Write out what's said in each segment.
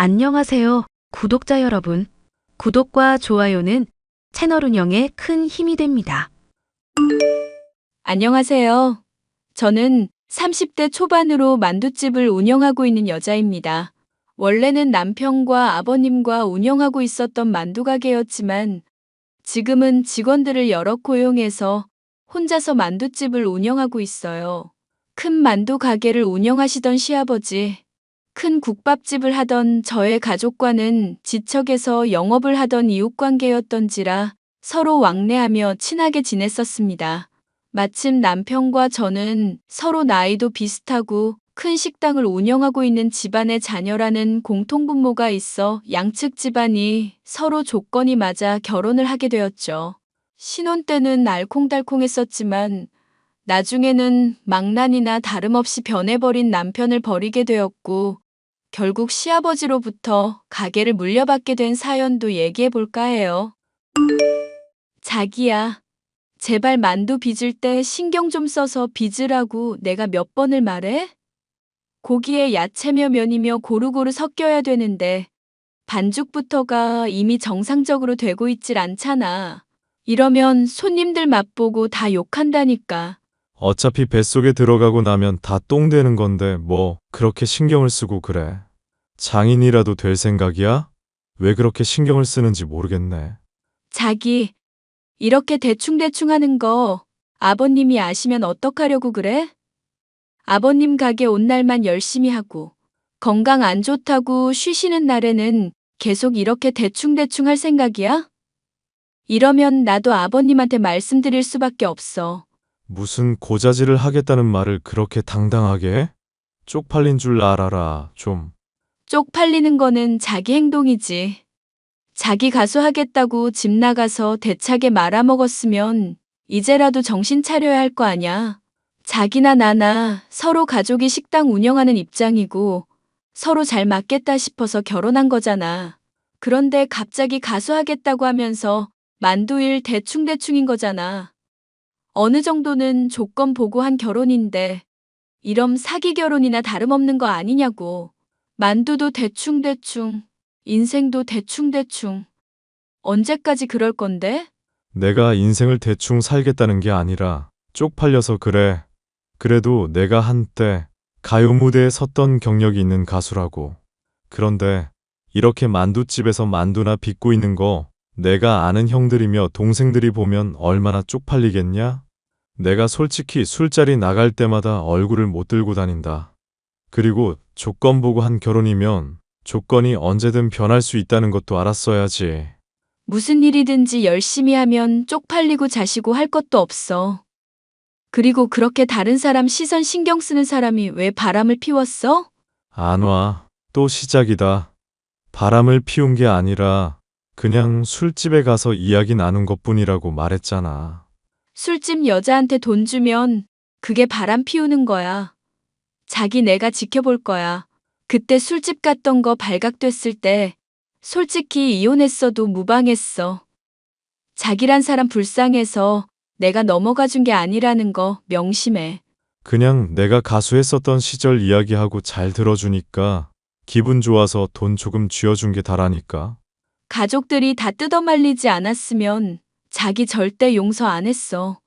안녕하세요, 구독자 여러분. 구독과 좋아요는 채널 운영에 큰 힘이 됩니다. 안녕하세요. 저는 30대 초반으로 만두집을 운영하고 있는 여자입니다. 원래는 남편과 아버님과 운영하고 있었던 만두 가게였지만 지금은 직원들을 여러 고용해서 혼자서 만두집을 운영하고 있어요. 큰 만두 가게를 운영하시던 시아버지, 큰 국밥집을 하던 저의 가족과는 지척에서 영업을 하던 이웃관계였던지라 서로 왕래하며 친하게 지냈었습니다. 마침 남편과 저는 서로 나이도 비슷하고 큰 식당을 운영하고 있는 집안의 자녀라는 공통분모가 있어 양측 집안이 서로 조건이 맞아 결혼을 하게 되었죠. 신혼 때는 알콩달콩했었지만 나중에는 망난이나 다름없이 변해버린 남편을 버리게 되었고 결국 시아버지로부터 가게를 물려받게 된 사연도 얘기해 볼까 해요. 자기야, 제발 만두 빚을 때 신경 좀 써서 빚으라고 내가 몇 번을 말해? 고기에 야채며 면이며 고루고루 섞여야 되는데 반죽부터가 이미 정상적으로 되고 있질 않잖아. 이러면 손님들 맛보고 다 욕한다니까. 어차피 뱃속에 들어가고 나면 다 똥 되는 건데 뭐 그렇게 신경을 쓰고 그래. 장인이라도 될 생각이야? 왜 그렇게 신경을 쓰는지 모르겠네. 자기, 이렇게 대충대충 하는 거 아버님이 아시면 어떡하려고 그래? 아버님 가게 온 날만 열심히 하고 건강 안 좋다고 쉬시는 날에는 계속 이렇게 대충대충 할 생각이야? 이러면 나도 아버님한테 말씀드릴 수밖에 없어. 무슨 고자질을 하겠다는 말을 그렇게 당당하게 해? 쪽팔린 줄 알아라, 좀. 쪽팔리는 거는 자기 행동이지. 자기 가수 하겠다고 집 나가서 대차게 말아먹었으면 이제라도 정신 차려야 할 거 아냐. 자기나 나나 서로 가족이 식당 운영하는 입장이고 서로 잘 맞겠다 싶어서 결혼한 거잖아. 그런데 갑자기 가수 하겠다고 하면서 만두일 대충대충인 거잖아. 어느 정도는 조건 보고 한 결혼인데 이럼 사기 결혼이나 다름없는 거 아니냐고. 만두도 대충대충, 인생도 대충대충. 언제까지 그럴 건데? 내가 인생을 대충 살겠다는 게 아니라 쪽팔려서 그래. 그래도 내가 한때 가요 무대에 섰던 경력이 있는 가수라고. 그런데 이렇게 만두집에서 만두나 빚고 있는 거 내가 아는 형들이며 동생들이 보면 얼마나 쪽팔리겠냐? 내가 솔직히 술자리 나갈 때마다 얼굴을 못 들고 다닌다. 그리고 조건 보고 한 결혼이면 조건이 언제든 변할 수 있다는 것도 알았어야지. 무슨 일이든지 열심히 하면 쪽팔리고 자시고 할 것도 없어. 그리고 그렇게 다른 사람 시선 신경 쓰는 사람이 왜 바람을 피웠어? 안 와. 또 시작이다. 바람을 피운 게 아니라 그냥 술집에 가서 이야기 나눈 것뿐이라고 말했잖아. 술집 여자한테 돈 주면 그게 바람 피우는 거야. 자기 내가 지켜볼 거야. 그때 술집 갔던 거 발각됐을 때 솔직히 이혼했어도 무방했어. 자기란 사람 불쌍해서 내가 넘어가 준 게 아니라는 거 명심해. 그냥 내가 가수했었던 시절 이야기하고 잘 들어주니까 기분 좋아서 돈 조금 쥐어준 게 다라니까. 가족들이 다 뜯어말리지 않았으면 자기 절대 용서 안 했어.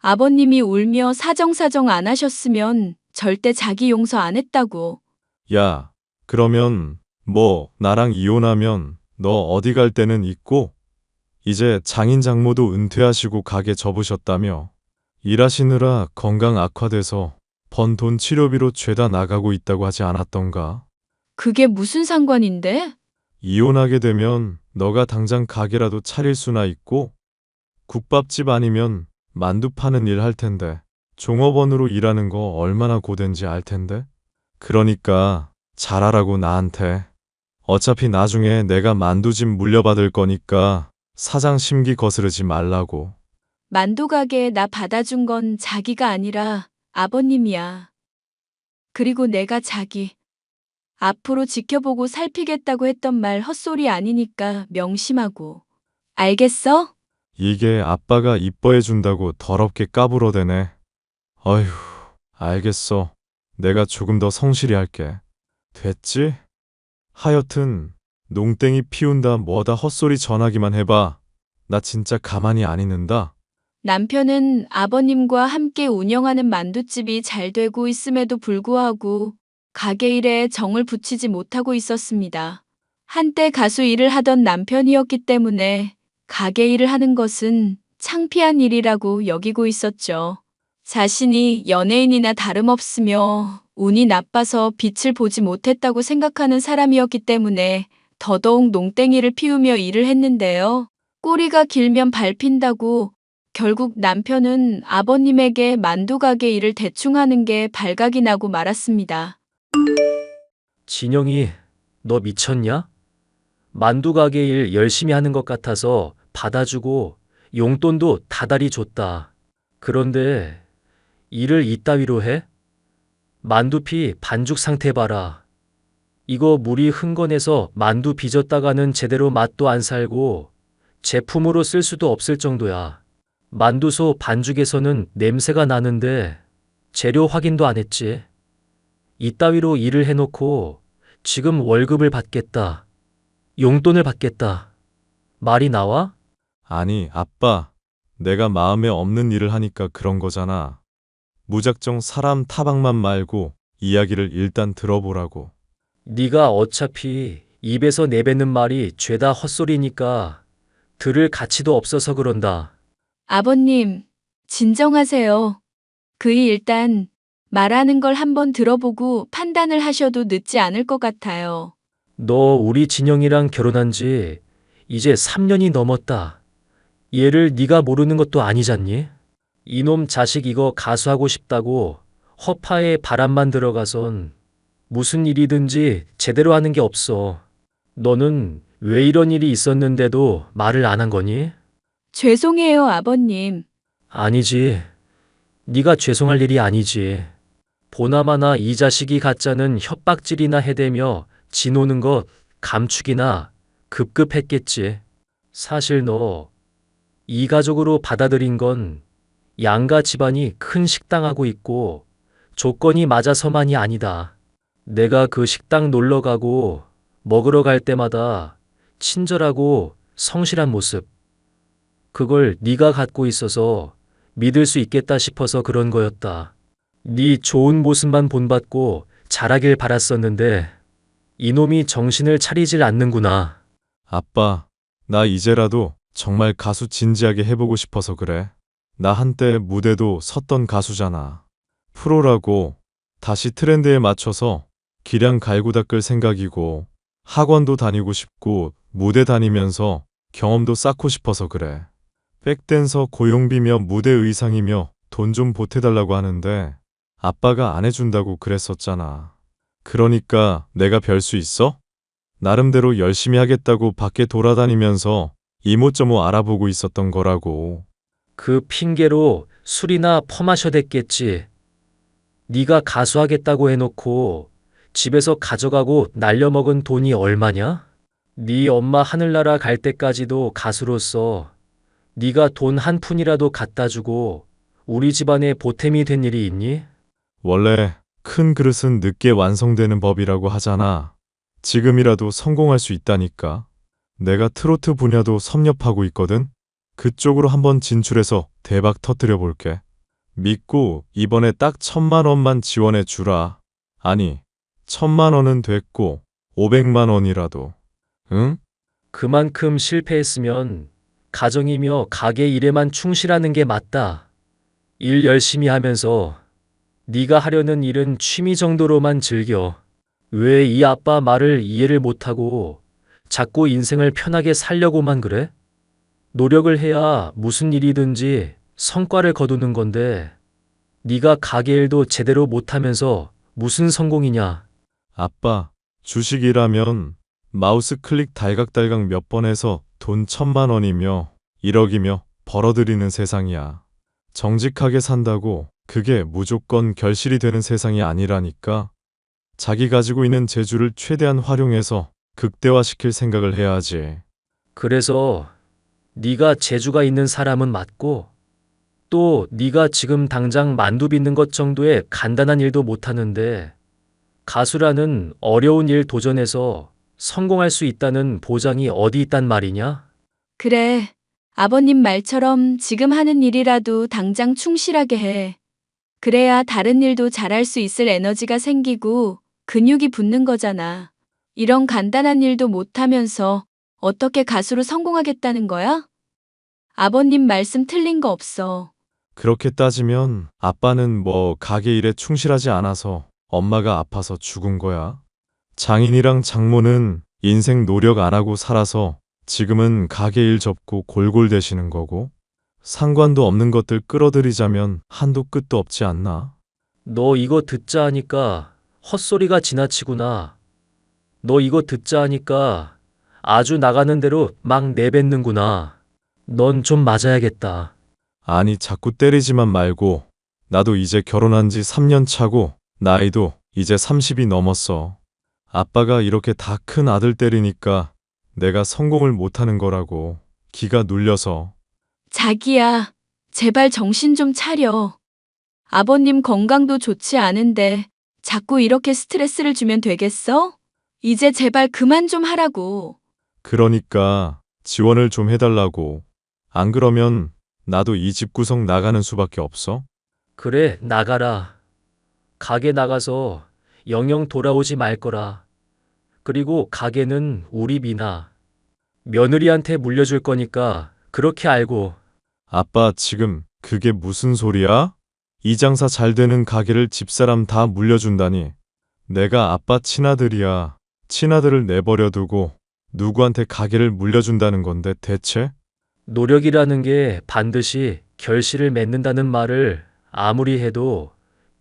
아버님이 울며 사정사정 안 하셨으면 절대 자기 용서 안 했다고. 야, 그러면 뭐 나랑 이혼하면 너 어디 갈 데는 있고? 이제 장인 장모도 은퇴하시고 가게 접으셨다며. 일하시느라 건강 악화돼서 번 돈 치료비로 죄다 나가고 있다고 하지 않았던가? 그게 무슨 상관인데? 이혼하게 되면 너가 당장 가게라도 차릴 수나 있고 국밥집 아니면 만두 파는 일 할 텐데 종업원으로 일하는 거 얼마나 고된지 알 텐데? 그러니까 잘하라고 나한테. 어차피 나중에 내가 만두집 물려받을 거니까 사장 심기 거스르지 말라고. 만두 가게에 나 받아준 건 자기가 아니라 아버님이야. 그리고 내가 자기 앞으로 지켜보고 살피겠다고 했던 말 헛소리 아니니까 명심하고. 알겠어? 이게 아빠가 이뻐해 준다고 더럽게 까불어대네. 어휴, 알겠어. 내가 조금 더 성실히 할게. 됐지? 하여튼 농땡이 피운다 뭐다 헛소리 전하기만 해봐. 나 진짜 가만히 안 있는다. 남편은 아버님과 함께 운영하는 만두집이 잘 되고 있음에도 불구하고 가게 일에 정을 붙이지 못하고 있었습니다. 한때 가수 일을 하던 남편이었기 때문에 가게 일을 하는 것은 창피한 일이라고 여기고 있었죠. 자신이 연예인이나 다름없으며 운이 나빠서 빛을 보지 못했다고 생각하는 사람이었기 때문에 더더욱 농땡이를 피우며 일을 했는데요. 꼬리가 길면 밟힌다고 결국 남편은 아버님에게 만두 가게 일을 대충 하는 게 발각이 나고 말았습니다. 진영이, 너 미쳤냐? 만두 가게 일 열심히 하는 것 같아서 받아주고 용돈도 다달이 줬다. 그런데 일을 이따위로 해? 만두피 반죽 상태 봐라. 이거 물이 흥건해서 만두 빚었다가는 제대로 맛도 안 살고 제품으로 쓸 수도 없을 정도야. 만두소 반죽에서는 냄새가 나는데 재료 확인도 안 했지. 이따위로 일을 해놓고 지금 월급을 받겠다. 용돈을 받겠다. 말이 나와? 아니, 아빠. 내가 마음에 없는 일을 하니까 그런 거잖아. 무작정 사람 타박만 말고 이야기를 일단 들어보라고. 네가 어차피 입에서 내뱉는 말이 죄다 헛소리니까 들을 가치도 없어서 그런다. 아버님, 진정하세요. 그이 일단 말하는 걸 한번 들어보고 판단을 하셔도 늦지 않을 것 같아요. 너 우리 진영이랑 결혼한 지 이제 3년이 넘었다. 얘를 네가 모르는 것도 아니잖니? 이놈 자식 이거 가수하고 싶다고 허파에 바람만 들어가선 무슨 일이든지 제대로 하는 게 없어. 너는 왜 이런 일이 있었는데도 말을 안 한 거니? 죄송해요, 아버님. 아니지. 네가 죄송할 일이 아니지. 보나마나 이 자식이 가짜는 협박질이나 해대며 지노는 것 감추기나 급급했겠지. 사실 너 이 가족으로 받아들인 건 양가 집안이 큰 식당하고 있고 조건이 맞아서만이 아니다. 내가 그 식당 놀러 가고 먹으러 갈 때마다 친절하고 성실한 모습. 그걸 네가 갖고 있어서 믿을 수 있겠다 싶어서 그런 거였다. 네 좋은 모습만 본받고 잘하길 바랐었는데 이놈이 정신을 차리질 않는구나. 아빠, 나 이제라도 정말 가수 진지하게 해보고 싶어서 그래. 나 한때 무대도 섰던 가수잖아. 프로라고 다시 트렌드에 맞춰서 기량 갈고 닦을 생각이고 학원도 다니고 싶고 무대 다니면서 경험도 쌓고 싶어서 그래. 백댄서 고용비며 무대 의상이며 돈 좀 보태달라고 하는데 아빠가 안 해준다고 그랬었잖아. 그러니까 내가 별 수 있어? 나름대로 열심히 하겠다고 밖에 돌아다니면서 이모저모 알아보고 있었던 거라고. 그 핑계로 술이나 퍼마셔댔겠지. 네가 가수하겠다고 해놓고 집에서 가져가고 날려먹은 돈이 얼마냐? 네 엄마 하늘나라 갈 때까지도 가수로서 네가 돈 한 푼이라도 갖다 주고 우리 집안에 보탬이 된 일이 있니? 원래 큰 그릇은 늦게 완성되는 법이라고 하잖아. 지금이라도 성공할 수 있다니까. 내가 트로트 분야도 섭렵하고 있거든. 그쪽으로 한번 진출해서 대박 터뜨려 볼게. 믿고 이번에 딱 1,000만 원만 지원해 주라. 아니, 1,000만 원은 됐고 500만 원이라도. 응? 그만큼 실패했으면 가정이며 가게 일에만 충실하는 게 맞다. 일 열심히 하면서 네가 하려는 일은 취미 정도로만 즐겨. 왜 이 아빠 말을 이해를 못하고 자꾸 인생을 편하게 살려고만 그래? 노력을 해야 무슨 일이든지 성과를 거두는 건데 네가 가게 일도 제대로 못하면서 무슨 성공이냐? 아빠, 주식이라면 마우스 클릭 달각달각 몇 번 해서 돈 1,000만 원이며 1억이며 벌어들이는 세상이야. 정직하게 산다고 그게 무조건 결실이 되는 세상이 아니라니까. 자기 가지고 있는 재주를 최대한 활용해서 극대화시킬 생각을 해야지. 그래서 네가 재주가 있는 사람은 맞고 또 네가 지금 당장 만두 빚는 것 정도의 간단한 일도 못하는데 가수라는 어려운 일 도전해서 성공할 수 있다는 보장이 어디 있단 말이냐? 그래. 아버님 말처럼 지금 하는 일이라도 당장 충실하게 해. 그래야 다른 일도 잘할 수 있을 에너지가 생기고 근육이 붙는 거잖아. 이런 간단한 일도 못하면서 어떻게 가수로 성공하겠다는 거야? 아버님 말씀 틀린 거 없어. 그렇게 따지면 아빠는 뭐 가게 일에 충실하지 않아서 엄마가 아파서 죽은 거야. 장인이랑 장모는 인생 노력 안 하고 살아서 지금은 가게 일 접고 골골대시는 거고, 상관도 없는 것들 끌어들이자면 한도 끝도 없지 않나? 너 이거 듣자 하니까 헛소리가 지나치구나. 너 이거 듣자 하니까 아주 나가는 대로 막 내뱉는구나. 넌 좀 맞아야겠다. 아니, 자꾸 때리지만 말고, 나도 이제 결혼한 지 3년 차고 나이도 이제 30이 넘었어. 아빠가 이렇게 다 큰 아들 때리니까 내가 성공을 못하는 거라고. 기가 눌려서. 자기야, 제발 정신 좀 차려. 아버님 건강도 좋지 않은데 자꾸 이렇게 스트레스를 주면 되겠어? 이제 제발 그만 좀 하라고. 그러니까 지원을 좀 해달라고. 안 그러면 나도 이 집 구석 나가는 수밖에 없어. 그래, 나가라. 가게 나가서 영영 돌아오지 말 거라. 그리고 가게는 우리 미나. 며느리한테 물려줄 거니까 그렇게 알고. 아빠, 지금 그게 무슨 소리야? 이 장사 잘 되는 가게를 집사람 다 물려준다니. 내가 아빠 친아들이야. 친아들을 내버려 두고 누구한테 가게를 물려준다는 건데 대체? 노력이라는 게 반드시 결실을 맺는다는 말을 아무리 해도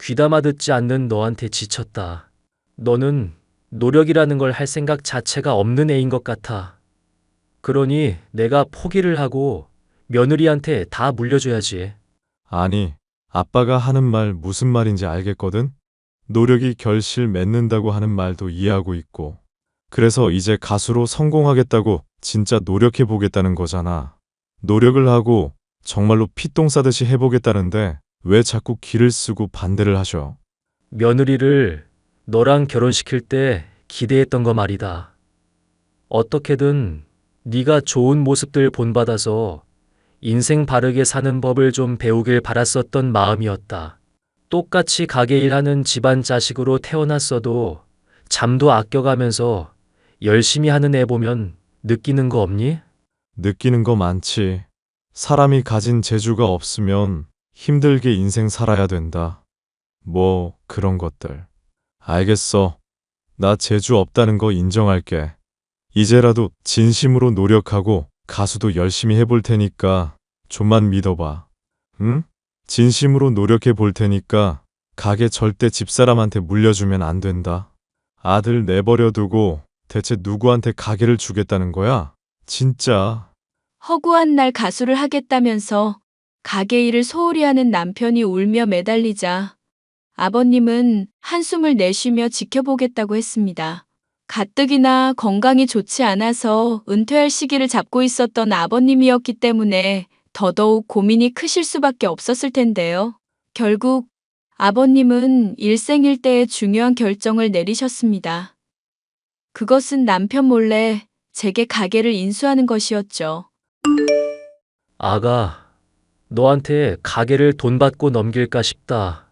귀담아 듣지 않는 너한테 지쳤다. 너는 노력이라는 걸 할 생각 자체가 없는 애인 것 같아. 그러니 내가 포기를 하고 며느리한테 다 물려줘야지. 아니, 아빠가 하는 말 무슨 말인지 알겠거든? 노력이 결실 맺는다고 하는 말도 이해하고 있고. 그래서 이제 가수로 성공하겠다고 진짜 노력해 보겠다는 거잖아. 노력을 하고 정말로 피똥 싸듯이 해보겠다는데 왜 자꾸 기를 쓰고 반대를 하셔? 며느리를 너랑 결혼시킬 때 기대했던 거 말이다. 어떻게든 네가 좋은 모습들 본받아서 인생 바르게 사는 법을 좀 배우길 바랐었던 마음이었다. 똑같이 가게 일하는 집안 자식으로 태어났어도 잠도 아껴가면서 열심히 하는 애 보면 느끼는 거 없니? 느끼는 거 많지. 사람이 가진 재주가 없으면 힘들게 인생 살아야 된다. 뭐 그런 것들. 알겠어. 나 재주 없다는 거 인정할게. 이제라도 진심으로 노력하고 가수도 열심히 해볼 테니까 좀만 믿어봐. 응? 진심으로 노력해 볼 테니까 가게 절대 집사람한테 물려주면 안 된다. 아들 내버려 두고 대체 누구한테 가게를 주겠다는 거야? 진짜. 허구한 날 가수를 하겠다면서 가게 일을 소홀히 하는 남편이 울며 매달리자 아버님은 한숨을 내쉬며 지켜보겠다고 했습니다. 가뜩이나 건강이 좋지 않아서 은퇴할 시기를 잡고 있었던 아버님이었기 때문에 더더욱 고민이 크실 수밖에 없었을 텐데요. 결국 아버님은 일생일대의 중요한 결정을 내리셨습니다. 그것은 남편 몰래 제게 가게를 인수하는 것이었죠. 아가, 너한테 가게를 돈 받고 넘길까 싶다.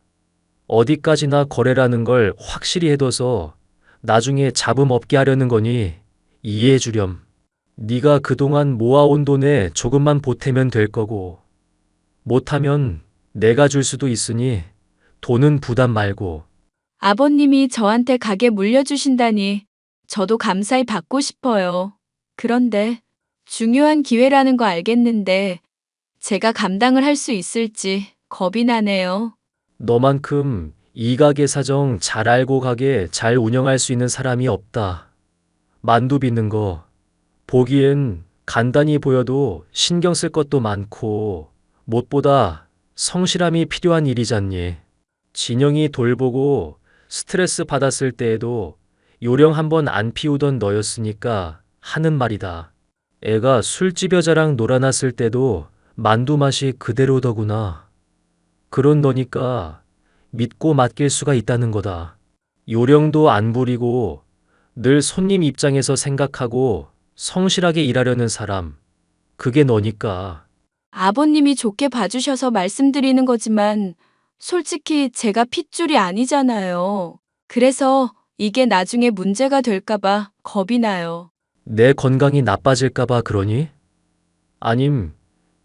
어디까지나 거래라는 걸 확실히 해둬서 나중에 잡음 없게 하려는 거니 이해해 주렴. 네가 그동안 모아온 돈에 조금만 보태면 될 거고, 못하면 내가 줄 수도 있으니 돈은 부담 말고. 아버님이 저한테 가게 물려주신다니 저도 감사히 받고 싶어요. 그런데 중요한 기회라는 거 알겠는데 제가 감당을 할 수 있을지 겁이 나네요. 너만큼 이 가게 사정 잘 알고 가게 잘 운영할 수 있는 사람이 없다. 만두 빚는 거 보기엔 간단히 보여도 신경 쓸 것도 많고 무엇보다 성실함이 필요한 일이잖니. 진영이 돌보고 스트레스 받았을 때에도 요령 한번 안 피우던 너였으니까 하는 말이다. 애가 술집 여자랑 놀아났을 때도 만두 맛이 그대로더구나. 그런 너니까 믿고 맡길 수가 있다는 거다. 요령도 안 부리고 늘 손님 입장에서 생각하고 성실하게 일하려는 사람. 그게 너니까. 아버님이 좋게 봐주셔서 말씀드리는 거지만 솔직히 제가 핏줄이 아니잖아요. 그래서 이게 나중에 문제가 될까봐 겁이 나요. 내 건강이 나빠질까봐 그러니? 아님,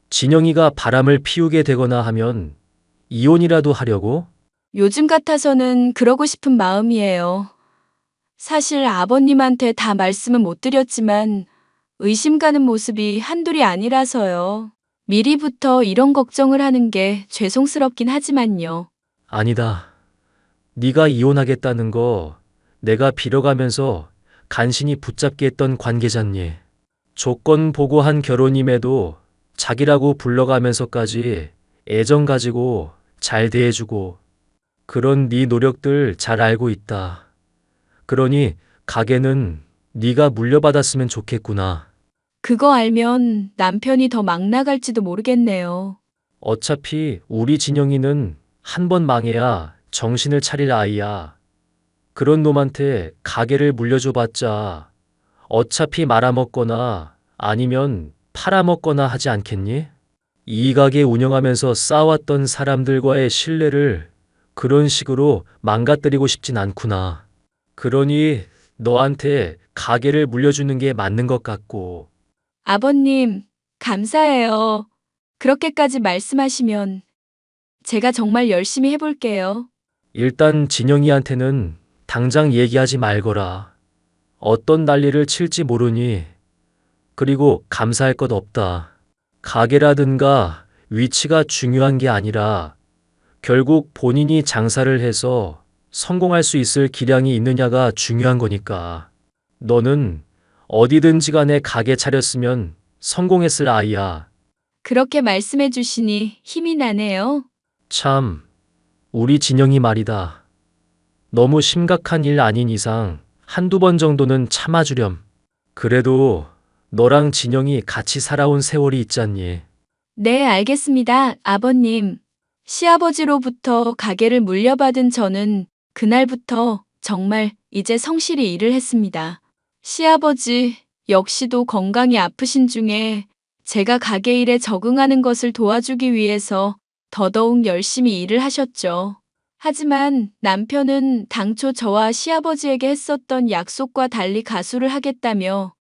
진영이가 바람을 피우게 되거나 하면 이혼이라도 하려고? 요즘 같아서는 그러고 싶은 마음이에요. 사실 아버님한테 다 말씀은 못 드렸지만 의심 가는 모습이 한둘이 아니라서요. 미리부터 이런 걱정을 하는 게 죄송스럽긴 하지만요. 아니다. 네가 이혼하겠다는 거 내가 빌어가면서 간신히 붙잡게 했던 관계잖니. 조건 보고 한 결혼임에도 자기라고 불러가면서까지 애정 가지고 잘 대해주고 그런 네 노력들 잘 알고 있다. 그러니 가게는 네가 물려받았으면 좋겠구나. 그거 알면 남편이 더 막 나갈지도 모르겠네요. 어차피 우리 진영이는 한 번 망해야 정신을 차릴 아이야. 그런 놈한테 가게를 물려줘봤자 어차피 말아먹거나 아니면 팔아먹거나 하지 않겠니? 이 가게 운영하면서 쌓아왔던 사람들과의 신뢰를 그런 식으로 망가뜨리고 싶진 않구나. 그러니 너한테 가게를 물려주는 게 맞는 것 같고. 아버님, 감사해요. 그렇게까지 말씀하시면 제가 정말 열심히 해볼게요. 일단 진영이한테는 당장 얘기하지 말거라. 어떤 난리를 칠지 모르니. 그리고 감사할 것 없다. 가게라든가 위치가 중요한 게 아니라 결국 본인이 장사를 해서 성공할 수 있을 기량이 있느냐가 중요한 거니까. 너는 어디든지 간에 가게 차렸으면 성공했을 아이야. 그렇게 말씀해 주시니 힘이 나네요. 참, 우리 진영이 말이다. 너무 심각한 일 아닌 이상 한두 번 정도는 참아주렴. 그래도 너랑 진영이 같이 살아온 세월이 있잖니. 네, 알겠습니다, 아버님. 시아버지로부터 가게를 물려받은 저는 그날부터 정말 이제 성실히 일을 했습니다. 시아버지 역시도 건강이 아프신 중에 제가 가게 일에 적응하는 것을 도와주기 위해서 더더욱 열심히 일을 하셨죠. 하지만 남편은 당초 저와 시아버지에게 했었던 약속과 달리 가수를 하겠다며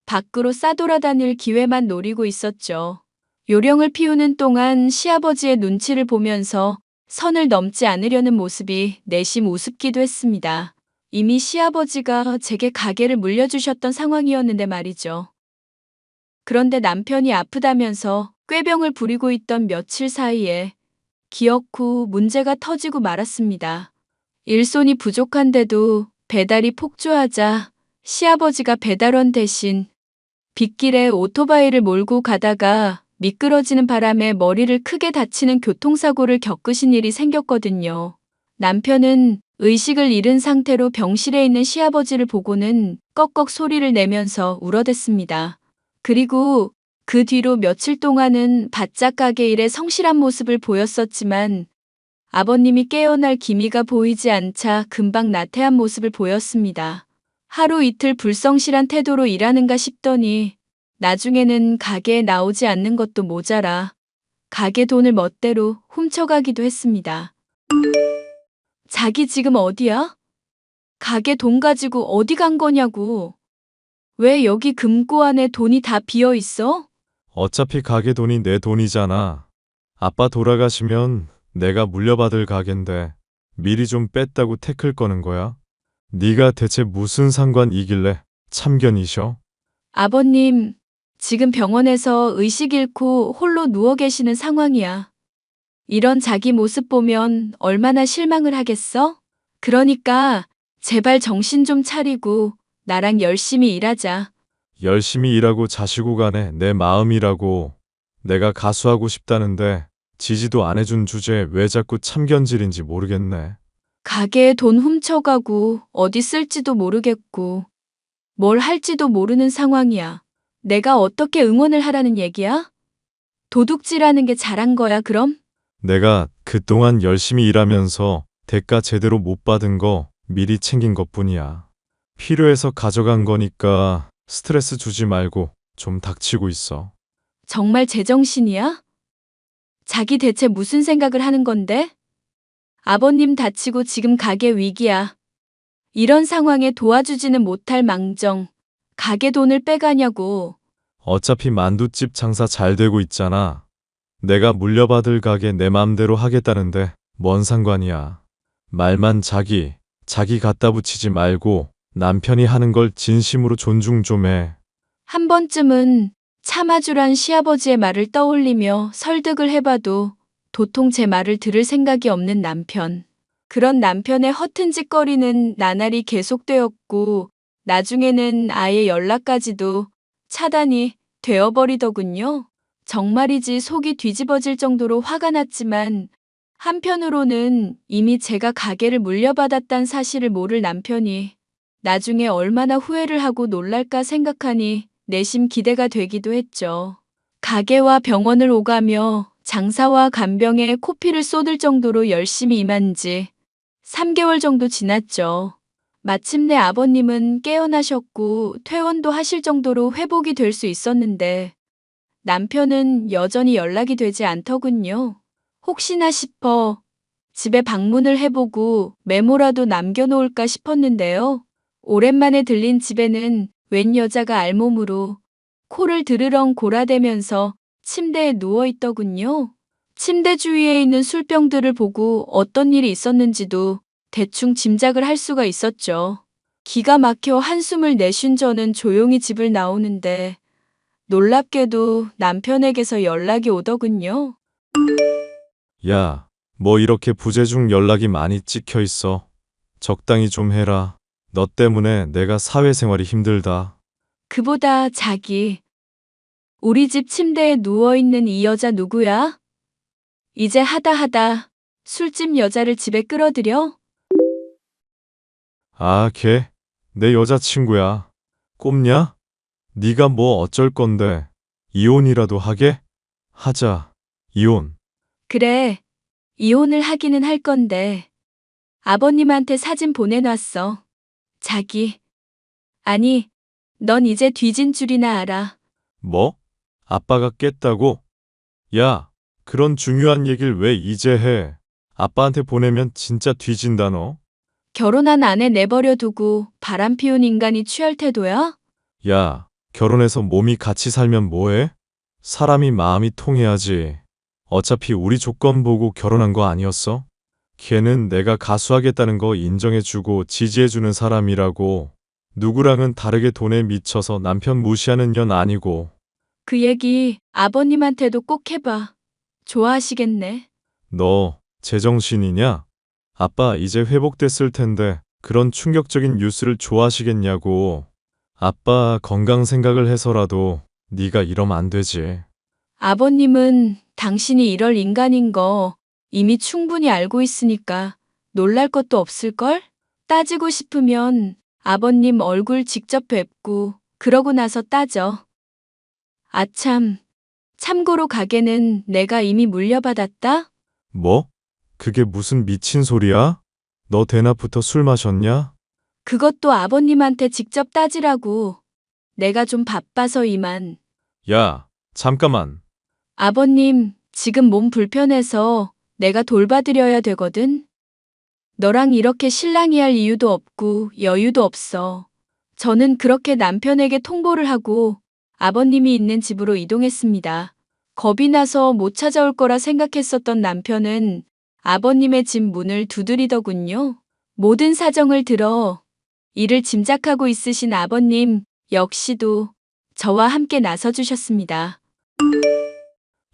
밖으로 싸돌아다닐 기회만 노리고 있었죠. 요령을 피우는 동안 시아버지의 눈치를 보면서 선을 넘지 않으려는 모습이 내심 우습기도 했습니다. 이미 시아버지가 제게 가게를 물려주셨던 상황이었는데 말이죠. 그런데 남편이 아프다면서 꾀병을 부리고 있던 며칠 사이에 기억 후 문제가 터지고 말았습니다. 일손이 부족한데도 배달이 폭주하자 시아버지가 배달원 대신 빗길에 오토바이를 몰고 가다가 미끄러지는 바람에 머리를 크게 다치는 교통사고를 겪으신 일이 생겼거든요. 남편은 의식을 잃은 상태로 병실에 있는 시아버지를 보고는 꺽꺽 소리를 내면서 울어댔습니다. 그리고 그 뒤로 며칠 동안은 바짝 가게 일에 성실한 모습을 보였었지만 아버님이 깨어날 기미가 보이지 않자 금방 나태한 모습을 보였습니다. 하루 이틀 불성실한 태도로 일하는가 싶더니 나중에는 가게에 나오지 않는 것도 모자라 가게 돈을 멋대로 훔쳐가기도 했습니다. 자기 지금 어디야? 가게 돈 가지고 어디 간 거냐고. 왜 여기 금고 안에 돈이 다 비어 있어? 어차피 가게 돈이 내 돈이잖아. 아빠 돌아가시면 내가 물려받을 가게인데 미리 좀 뺐다고 태클 거는 거야? 네가 대체 무슨 상관이길래 참견이셔? 아버님, 지금 병원에서 의식 잃고 홀로 누워 계시는 상황이야. 이런 자기 모습 보면 얼마나 실망을 하겠어? 그러니까 제발 정신 좀 차리고 나랑 열심히 일하자. 열심히 일하고 자시고 가네 내 마음이라고. 내가 가수하고 싶다는데 지지도 안 해준 주제에 왜 자꾸 참견질인지 모르겠네. 가게에 돈 훔쳐가고 어디 쓸지도 모르겠고 뭘 할지도 모르는 상황이야. 내가 어떻게 응원을 하라는 얘기야? 도둑질하는 게 잘한 거야, 그럼? 내가 그동안 열심히 일하면서 대가 제대로 못 받은 거 미리 챙긴 것뿐이야. 필요해서 가져간 거니까 스트레스 주지 말고 좀 닥치고 있어. 정말 제정신이야? 자기 대체 무슨 생각을 하는 건데? 아버님 다치고 지금 가게 위기야. 이런 상황에 도와주지는 못할 망정. 가게 돈을 빼가냐고. 어차피 만두집 장사 잘 되고 있잖아. 내가 물려받을 가게 내 맘대로 하겠다는데 뭔 상관이야. 말만 자기 갖다 붙이지 말고 남편이 하는 걸 진심으로 존중 좀 해. 한 번쯤은 참아주란 시아버지의 말을 떠올리며 설득을 해봐도 도통 제 말을 들을 생각이 없는 남편. 그런 남편의 허튼 짓거리는 나날이 계속되었고 나중에는 아예 연락까지도 차단이 되어버리더군요. 정말이지 속이 뒤집어질 정도로 화가 났지만 한편으로는 이미 제가 가게를 물려받았다는 사실을 모를 남편이 나중에 얼마나 후회를 하고 놀랄까 생각하니 내심 기대가 되기도 했죠. 가게와 병원을 오가며 장사와 간병에 코피를 쏟을 정도로 열심히 임한 지 3개월 정도 지났죠. 마침내 아버님은 깨어나셨고 퇴원도 하실 정도로 회복이 될 수 있었는데 남편은 여전히 연락이 되지 않더군요. 혹시나 싶어 집에 방문을 해보고 메모라도 남겨놓을까 싶었는데요. 오랜만에 들린 집에는 웬 여자가 알몸으로 코를 드르렁 골아대면서 침대에 누워있더군요. 침대 주위에 있는 술병들을 보고 어떤 일이 있었는지도 대충 짐작을 할 수가 있었죠. 기가 막혀 한숨을 내쉰 저는 조용히 집을 나오는데 놀랍게도 남편에게서 연락이 오더군요. 야, 뭐 이렇게 부재중 연락이 많이 찍혀 있어. 적당히 좀 해라. 너 때문에 내가 사회생활이 힘들다. 그보다 자기, 우리 집 침대에 누워있는 이 여자 누구야? 이제 하다 술집 여자를 집에 끌어들여? 아, 걔? 내 여자친구야. 꼽냐? 네가 뭐 어쩔 건데. 이혼이라도 하게? 하자. 이혼. 그래, 이혼을 하기는 할 건데 아버님한테 사진 보내놨어. 자기. 아니, 넌 이제 뒤진 줄이나 알아. 뭐? 아빠가 깼다고? 야, 그런 중요한 얘기를 왜 이제 해? 아빠한테 보내면 진짜 뒤진다 너. 결혼한 아내 내버려 두고 바람 피운 인간이 취할 태도야? 야, 결혼해서 몸이 같이 살면 뭐해? 사람이 마음이 통해야지. 어차피 우리 조건 보고 결혼한 거 아니었어? 걔는 내가 가수하겠다는 거 인정해주고 지지해주는 사람이라고. 누구랑은 다르게 돈에 미쳐서 남편 무시하는 년 아니고. 그 얘기 아버님한테도 꼭 해봐. 좋아하시겠네. 너 제정신이냐? 아빠 이제 회복됐을 텐데 그런 충격적인 뉴스를 좋아하시겠냐고. 아빠 건강 생각을 해서라도 네가 이러면 안 되지. 아버님은 당신이 이럴 인간인 거 이미 충분히 알고 있으니까 놀랄 것도 없을걸? 따지고 싶으면 아버님 얼굴 직접 뵙고 그러고 나서 따져. 아참, 참고로 가게는 내가 이미 물려받았다? 뭐? 그게 무슨 미친 소리야? 너 대낮부터 술 마셨냐? 그것도 아버님한테 직접 따지라고. 내가 좀 바빠서 이만. 야, 잠깐만. 아버님, 지금 몸 불편해서 내가 돌봐드려야 되거든. 너랑 이렇게 실랑이 할 이유도 없고 여유도 없어. 저는 그렇게 남편에게 통보를 하고 아버님이 있는 집으로 이동했습니다. 겁이 나서 못 찾아올 거라 생각했었던 남편은 아버님의 집 문을 두드리더군요. 모든 사정을 들어 이를 짐작하고 있으신 아버님 역시도 저와 함께 나서주셨습니다.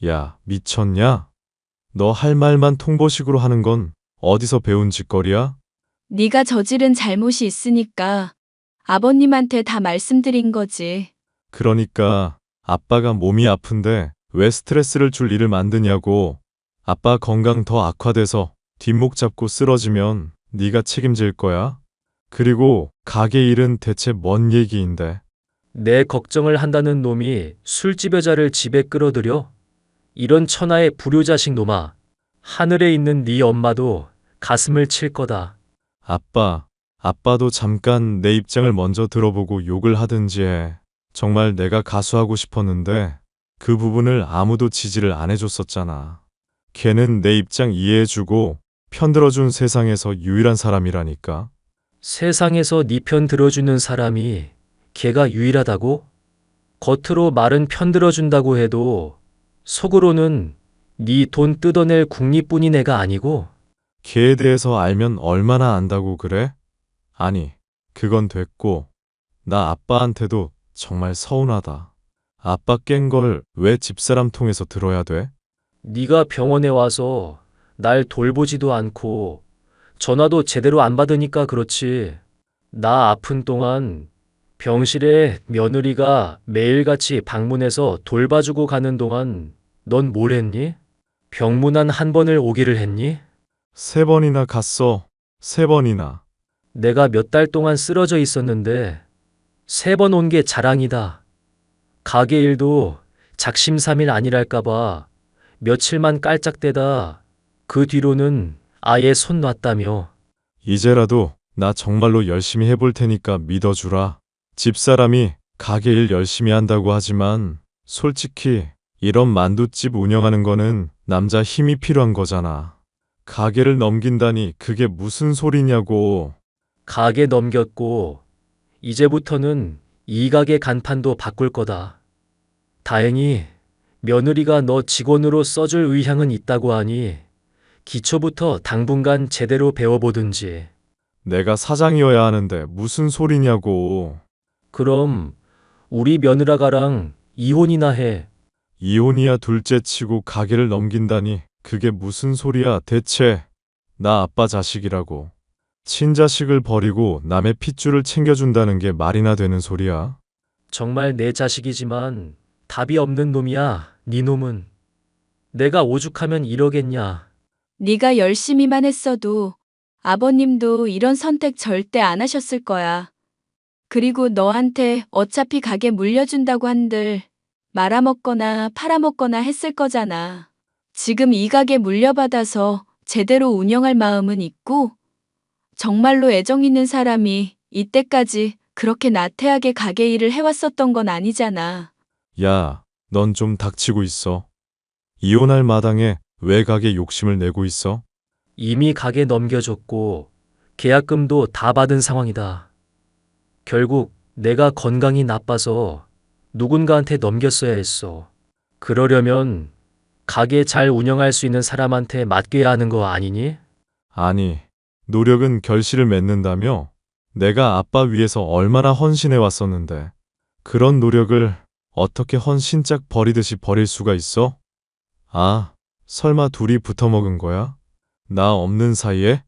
야, 미쳤냐? 너 할 말만 통보식으로 하는 건 어디서 배운 짓거리야? 네가 저지른 잘못이 있으니까 아버님한테 다 말씀드린 거지. 그러니까 아빠가 몸이 아픈데 왜 스트레스를 줄 일을 만드냐고. 아빠 건강 더 악화돼서 뒷목 잡고 쓰러지면 네가 책임질 거야. 그리고 가게 일은 대체 뭔 얘기인데. 내 걱정을 한다는 놈이 술집 여자를 집에 끌어들여? 이런 천하의 불효자식 놈아. 하늘에 있는 네 엄마도 가슴을 칠 거다. 아빠, 아빠도 잠깐 내 입장을 먼저 들어보고 욕을 하든지 해. 정말 내가 가수하고 싶었는데 그 부분을 아무도 지지를 안 해줬었잖아. 걔는 내 입장 이해해주고 편들어준 세상에서 유일한 사람이라니까. 세상에서 네 편 들어주는 사람이 걔가 유일하다고? 겉으로 말은 편 들어준다고 해도 속으로는 네 돈 뜯어낼 국리뿐인 애가 아니고? 걔에 대해서 알면 얼마나 안다고 그래? 아니, 그건 됐고 나 아빠한테도 정말 서운하다. 아빠 깬 걸 왜 집사람 통해서 들어야 돼? 네가 병원에 와서 날 돌보지도 않고 전화도 제대로 안 받으니까 그렇지. 나 아픈 동안 병실에 며느리가 매일같이 방문해서 돌봐주고 가는 동안 넌 뭘 했니? 병문안 한 번을 오기를 했니? 3번이나 갔어. 3번이나. 내가 몇 달 동안 쓰러져 있었는데 3번 온 게 자랑이다. 가게 일도 작심삼일 아니랄까봐 며칠만 깔짝대다 그 뒤로는 아예 손 놨다며. 이제라도 나 정말로 열심히 해볼 테니까 믿어주라. 집사람이 가게 일 열심히 한다고 하지만 솔직히 이런 만두집 운영하는 거는 남자 힘이 필요한 거잖아. 가게를 넘긴다니 그게 무슨 소리냐고. 가게 넘겼고 이제부터는 이 가게 간판도 바꿀 거다. 다행히 며느리가 너 직원으로 써줄 의향은 있다고 하니 기초부터 당분간 제대로 배워보든지. 내가 사장이어야 하는데 무슨 소리냐고. 그럼 우리 며느라가랑 이혼이나 해. 이혼이야 둘째 치고 가게를 넘긴다니 그게 무슨 소리야 대체. 나 아빠 자식이라고. 친자식을 버리고 남의 핏줄을 챙겨준다는 게 말이나 되는 소리야? 정말 내 자식이지만 답이 없는 놈이야, 네 놈은. 내가 오죽하면 이러겠냐. 네가 열심히만 했어도 아버님도 이런 선택 절대 안 하셨을 거야. 그리고 너한테 어차피 가게 물려준다고 한들 말아먹거나 팔아먹거나 했을 거잖아. 지금 이 가게 물려받아서 제대로 운영할 마음은 있고 정말로 애정 있는 사람이 이때까지 그렇게 나태하게 가게 일을 해왔었던 건 아니잖아. 야, 넌 좀 닥치고 있어. 이혼할 마당에 왜 가게 욕심을 내고 있어? 이미 가게 넘겨줬고 계약금도 다 받은 상황이다. 결국 내가 건강이 나빠서 누군가한테 넘겼어야 했어. 그러려면 가게 잘 운영할 수 있는 사람한테 맡겨야 하는 거 아니니? 아니, 노력은 결실을 맺는다며? 내가 아빠 위해서 얼마나 헌신해 왔었는데 그런 노력을 어떻게 헌신짝 버리듯이 버릴 수가 있어? 아, 설마 둘이 붙어먹은 거야? 나 없는 사이에?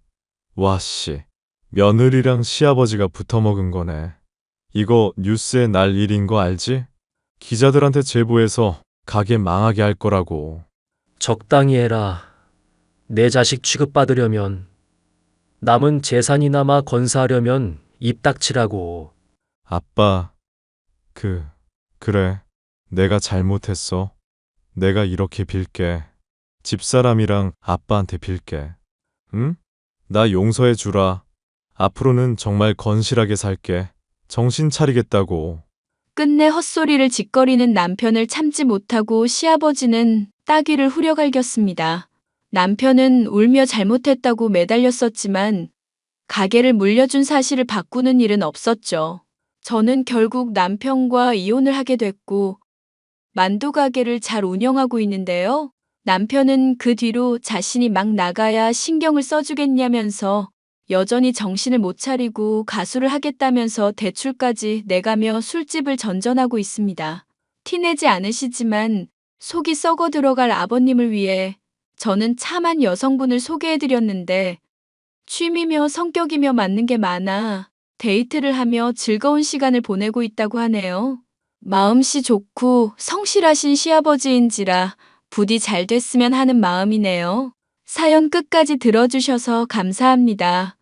와 씨, 며느리랑 시아버지가 붙어먹은 거네. 이거 뉴스에 날 일인 거 알지? 기자들한테 제보해서 가게 망하게 할 거라고. 적당히 해라. 내 자식 취급받으려면, 남은 재산이나마 건사하려면 입 닥치라고. 아빠, 그래. 내가 잘못했어. 내가 이렇게 빌게. 집사람이랑 아빠한테 빌게. 응? 나 용서해 주라. 앞으로는 정말 건실하게 살게. 정신 차리겠다고. 끝내 헛소리를 짓거리는 남편을 참지 못하고 시아버지는 따귀를 후려갈겼습니다. 남편은 울며 잘못했다고 매달렸었지만 가게를 물려준 사실을 바꾸는 일은 없었죠. 저는 결국 남편과 이혼을 하게 됐고 만두 가게를 잘 운영하고 있는데요. 남편은 그 뒤로 자신이 막 나가야 신경을 써주겠냐면서 여전히 정신을 못 차리고 가수를 하겠다면서 대출까지 내가며 술집을 전전하고 있습니다. 티내지 않으시지만 속이 썩어 들어갈 아버님을 위해 저는 참한 여성분을 소개해드렸는데 취미며 성격이며 맞는 게 많아 데이트를 하며 즐거운 시간을 보내고 있다고 하네요. 마음씨 좋고 성실하신 시아버지인지라 부디 잘 됐으면 하는 마음이네요. 사연 끝까지 들어주셔서 감사합니다.